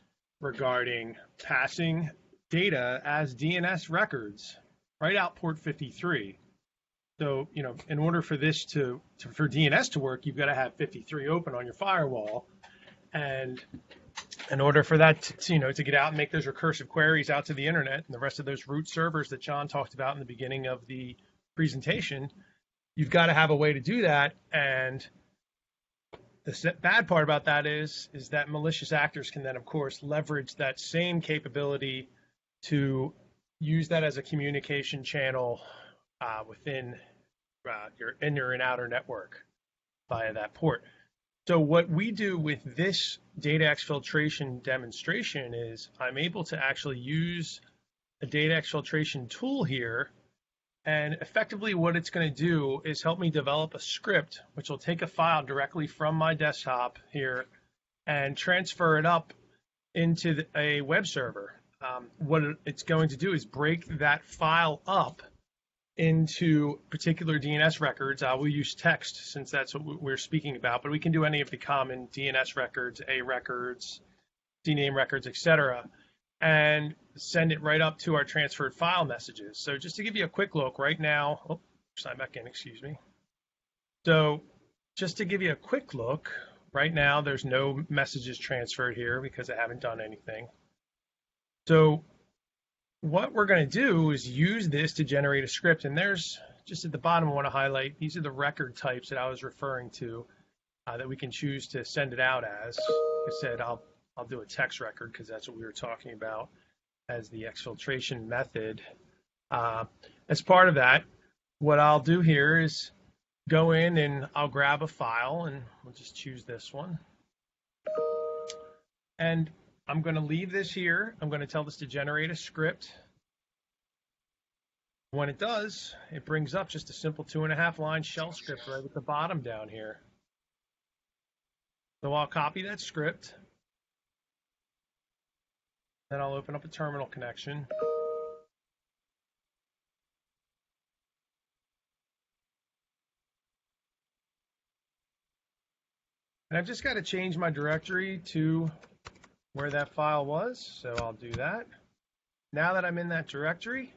regarding passing data as DNS records right out port 53. So, you know, in order for this for DNS to work, you've got to have 53 open on your firewall. And in order for that to get out and make those recursive queries out to the internet and the rest of those root servers that John talked about in the beginning of the presentation, you've got to have a way to do that. And the bad part about that is that malicious actors can then, of course, leverage that same capability to use that as a communication channel within your inner and outer network via that port. So what we do with this data exfiltration demonstration is I'm able to actually use a data exfiltration tool here. And effectively what it's going to do is help me develop a script, which will take a file directly from my desktop here and transfer it up into a web server. What it's going to do is break that file up into particular DNS records. We'll use text since that's what we're speaking about, but we can do any of the common DNS records, A records, CNAME records, etc., and send it right up to our transferred file messages. So just to give you a quick look right now, sign back in, excuse me. So just to give you a quick look, right now there's no messages transferred here because I haven't done anything. So what we're going to do is use this to generate a script, and there's just at the bottom I want to highlight, these are the record types that I was referring to that we can choose to send it out as. Like I said, I'll do a text record because that's what we were talking about as the exfiltration method. As part of that, what I'll do here is go in and I'll grab a file, and we'll just choose this one. And I'm going to leave this here. I'm going to tell this to generate a script. When it does, it brings up just a simple 2.5-line shell script right at the bottom down here. So I'll copy that script. Then I'll open up a terminal connection. And I've just got to change my directory to where that file was, so I'll do that. Now that I'm in that directory,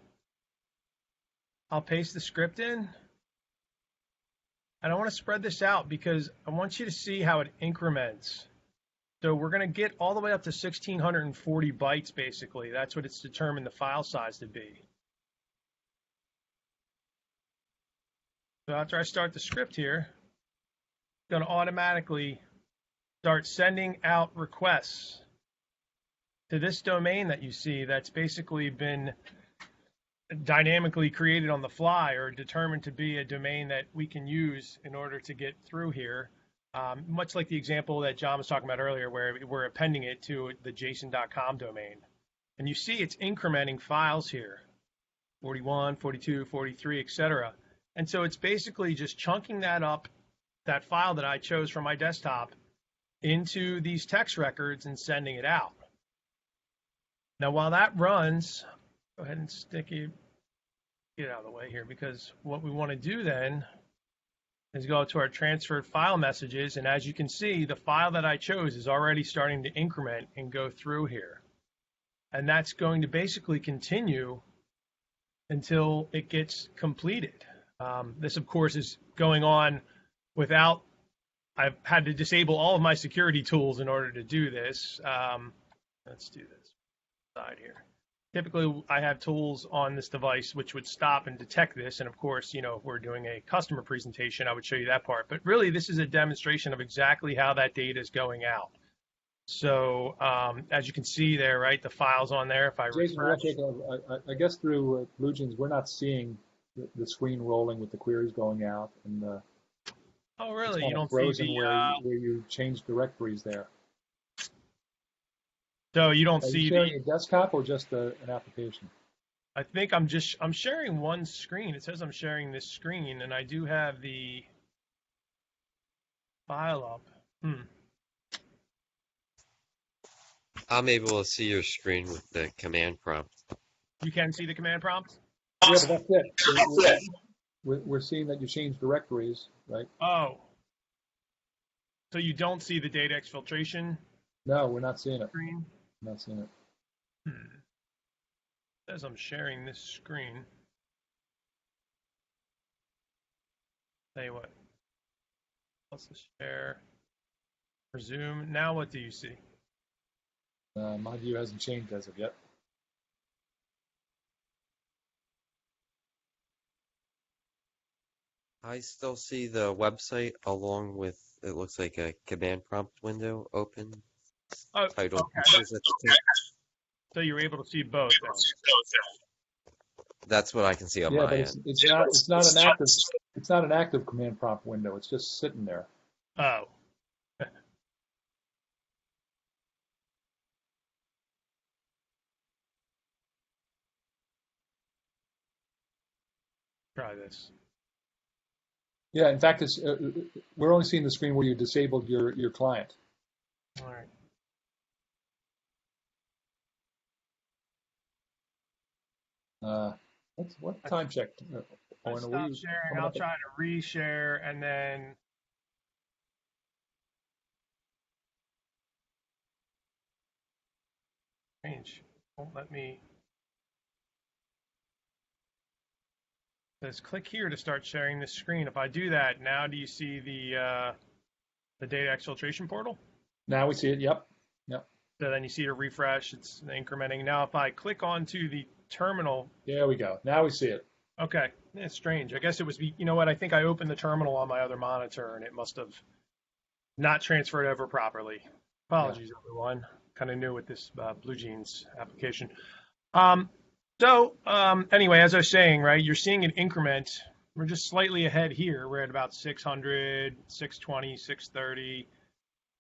I'll paste the script in. And I want to spread this out because I want you to see how it increments. So we're going to get all the way up to 1640 bytes, basically. That's what it's determined the file size to be. So after I start the script here, it's going to automatically start sending out requests to this domain that you see that's basically been dynamically created on the fly or determined to be a domain that we can use in order to get through here. Much like the example that John was talking about earlier, where we're appending it to the JSON.com domain. And you see it's incrementing files here, 41, 42, 43, etc. And so it's basically just chunking that up, that file that I chose from my desktop, into these text records and sending it out. Now, while that runs, go ahead and get out of the way here, because what we want to do then is go to our transferred file messages, and as you can see, the file that I chose is already starting to increment and go through here. And that's going to basically continue until it gets completed. This, of course, is going on without, I've had to disable all of my security tools in order to do this. Let's do this side here. Typically, I have tools on this device which would stop and detect this. And of course, you know, if we're doing a customer presentation, I would show you that part. But really, this is a demonstration of exactly how that data is going out. So as you can see there, right, the file's on there. If I refresh. I guess through BlueJeans, we're not seeing the screen rolling with the queries going out. And oh, really? You don't see the where you change directories there. So you don't see sharing a desktop or just an application? I think I'm sharing one screen. It says I'm sharing this screen, and I do have the file up. I'm able to see your screen with the command prompt. You can see the command prompt? Yeah, but that's it. We're seeing that you change directories, right? Oh. So you don't see the data exfiltration? No, we're not seeing it. Screen? I'm not seeing it. It says I'm sharing this screen. Tell you what. Let's share. Resume. Now what do you see? My view hasn't changed as of yet. I still see the website along with, it looks like a command prompt window open. Oh, Title. okay. So you're able to see both. That's what I can see on my end. It's not an active command prompt window. It's just sitting there. Oh. Try this. Yeah, in fact, we're only seeing the screen where you disabled your client. All right. What time check? Stop sharing. I'll try to reshare and then. Strange. Won't let me. Let's click here to start sharing this screen. If I do that, now do you see the data exfiltration portal? Now we see it. Yep. So then you see a refresh. It's incrementing. Now if I click onto the terminal. There we go. Now we see it. Okay. It's strange. I guess it was, you know what? I think I opened the terminal on my other monitor and it must have not transferred over properly. Apologies, everyone. Kind of new with this BlueJeans application. Anyway, as I was saying, right, you're seeing an increment. We're just slightly ahead here. We're at about 600, 620, 630.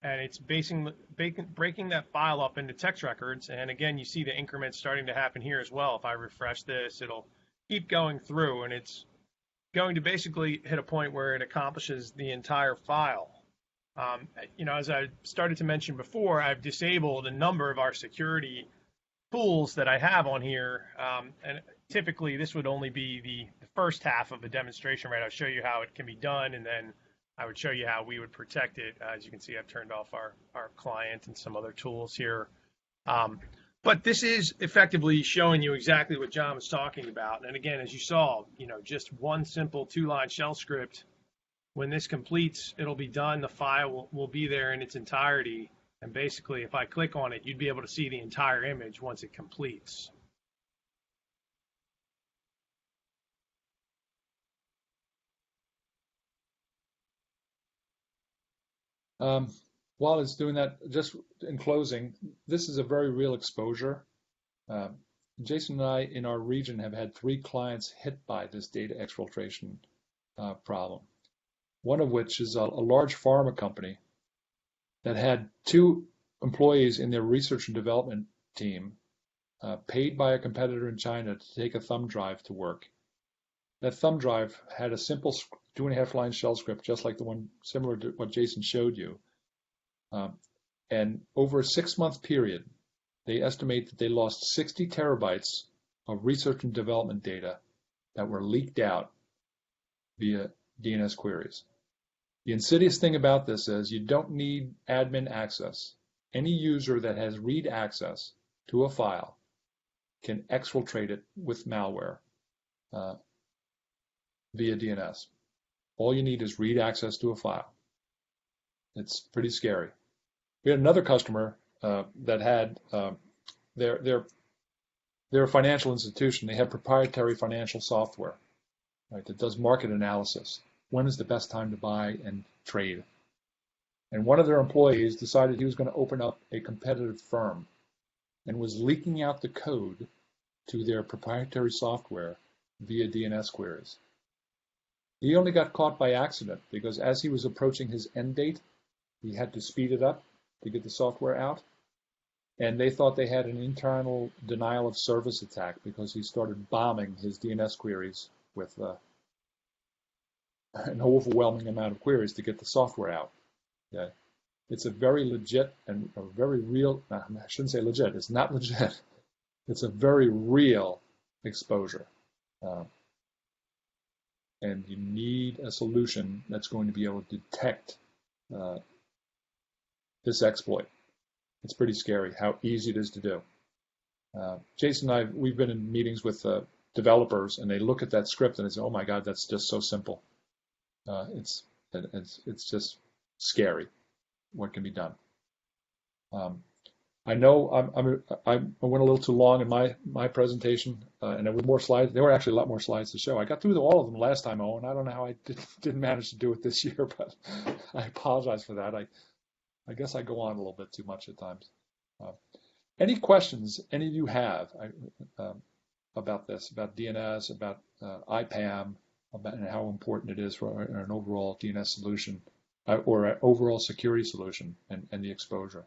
And it's breaking that file up into text records. And again, you see the increments starting to happen here as well. If I refresh this, it'll keep going through, and it's going to basically hit a point where it accomplishes the entire file. As I started to mention before, I've disabled a number of our security tools that I have on here. And typically, this would only be the first half of a demonstration, right? I'll show you how it can be done, and then I would show you how we would protect it. As you can see, I've turned off our client and some other tools here But this is effectively showing you exactly what John was talking about. And again, as you saw, just one simple 2-line shell script. When this completes, it'll be done. The file will be there in its entirety. And basically, if I click on it, you'd be able to see the entire image once it completes. While it's doing that, just in closing, this is a very real exposure. Jason and I, in our region, have had 3 clients hit by this data exfiltration problem. One of which is a large pharma company that had 2 employees in their research and development team paid by a competitor in China to take a thumb drive to work. That thumb drive had a simple 2.5-line shell script, just like the one similar to what Jason showed you. And over a 6-month period, they estimate that they lost 60 terabytes of research and development data that were leaked out via DNS queries. The insidious thing about this is you don't need admin access. Any user that has read access to a file can exfiltrate it with malware via DNS. All you need is read access to a file. It's pretty scary. We had another customer that had they're a financial institution. They have proprietary financial software, right, that does market analysis. When is the best time to buy and trade? And one of their employees decided he was going to open up a competitive firm and was leaking out the code to their proprietary software via DNS queries. He only got caught by accident because as he was approaching his end date, he had to speed it up to get the software out. And they thought they had an internal denial of service attack because he started bombing his DNS queries with an overwhelming amount of queries to get the software out. Okay? It's a very legit and a very real, I shouldn't say legit, it's not legit. It's a very real exposure. And you need a solution that's going to be able to detect this exploit. It's pretty scary how easy it is to do. Jason and I, we've been in meetings with developers, and they look at that script and they say, "Oh my God, that's just so simple." It's just scary what can be done. I know I went a little too long in my presentation, and there were more slides. There were actually a lot more slides to show. I got through all of them last time, Owen. I don't know how I didn't manage to do it this year, but I apologize for that. I guess I go on a little bit too much at times. Any questions any of you have about this, about DNS, about IPAM, about and how important it is for an overall DNS solution or an overall security solution and the exposure?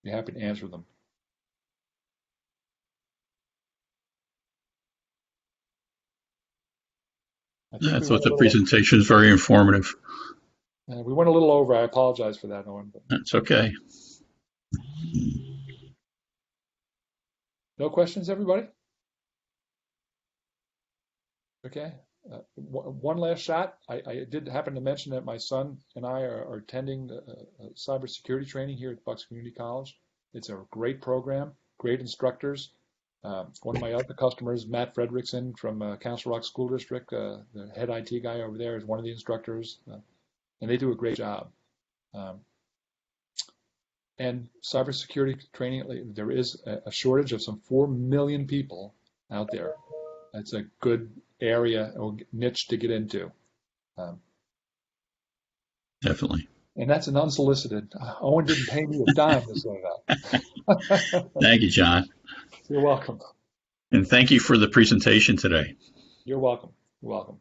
Be happy to answer them. I thought the presentation is very informative. We went a little over. I apologize for that, Owen. But That's okay. no questions, everybody? Okay. One last shot. I did happen to mention that my son and I are attending cybersecurity training here at Bucks Community College. It's a great program, great instructors. One of my other customers, Matt Fredrickson from Council Rock School District, the head IT guy over there, is one of the instructors, and they do a great job. And cybersecurity training, there is a shortage of some 4 million people out there. That's a good area or niche to get into. Definitely. And that's an unsolicited. Owen didn't pay me a dime to say that. Thank you, John. You're welcome. And thank you for the presentation today. You're welcome. You're welcome.